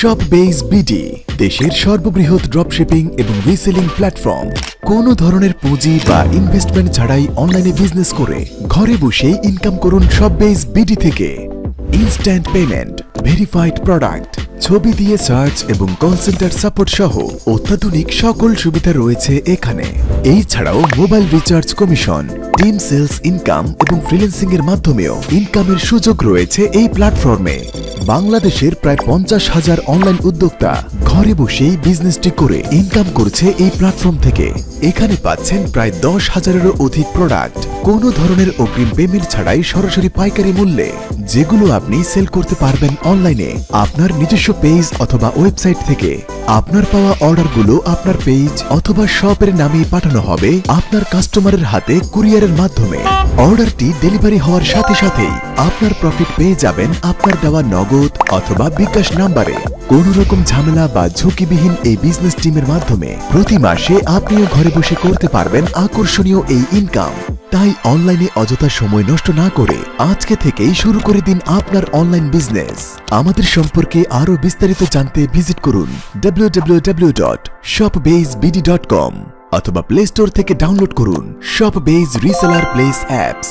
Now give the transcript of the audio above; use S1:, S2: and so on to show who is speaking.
S1: শপবেজ BD দেশের সর্ববৃহৎ dropshipping এবং রিসেলিং প্ল্যাটফর্ম। কোনো ধরনের পুঁজি বা ইনভেস্টমেন্ট ছাড়াই অনলাইনে বিজনেস করে ঘরে বসে ইনকাম করুন শপবেজ বিডি থেকে। ইনস্ট্যান্ট পেমেন্ট, ভেরিফাইড প্রোডাক্ট, ছবি দিয়ে সার্চ এবং কল সেন্টার সাপোর্ট সহ অত্যাধুনিক সকল সুবিধা রয়েছে এখানে। এই ছাড়াও mobile recharge commission, team sales income এবং ফ্রিল্যান্সিং এর মাধ্যমেও ইনকামের সুযোগ রয়েছে এই প্ল্যাটফর্মে। বাংলাদেশের প্রায় 50,000 অনলাইন উদ্যোক্তা ঘরে বসেই বিজনেসটি করে ইনকাম করছে এই প্ল্যাটফর্ম থেকে। এখানে পাচ্ছেন প্রায় 10,000-এরও অধিক প্রোডাক্ট কোনো ধরনের অগ্রিম পেমেন্ট ছাড়াই সরাসরি পাইকারি মূল্যে, যেগুলো আপনি সেল করতে পারবেন অনলাইনে আপনার নিজস্ব পেজ অথবা ওয়েবসাইট থেকে। আপনার পাওয়া অর্ডারগুলো আপনার পেজ অথবা শপের নামেই পাঠানো হবে আপনার কাস্টমারের হাতে কুরিয়ারের মাধ্যমে। অর্ডারটি ডেলিভারি হওয়ার সাথে সাথেই আপনার প্রফিট পেয়ে যাবেন আপনার দেওয়া নগদ অথবা বিকাশ নাম্বারে। কোন রকম ঝামেলা বা ঝুঁকিবিহীন এই বিজনেস টিমের মাধ্যমে প্রতি মাসে আপনিও ঘরে বসে করতে পারবেন আকর্ষণীয় এই ইনকাম। তাই অনলাইনে অযথা সময় নষ্ট না করে আজকে থেকেই শুরু করে দিন আপনার অনলাইন বিজনেস। আমাদের সম্পর্কে আরো বিস্তারিত জানতে ভিজিট করুন www.shopbazebd.com অথবা প্লে স্টোর থেকে ডাউনলোড করুন শপবেজ রিসেলার প্লেস অ্যাপস।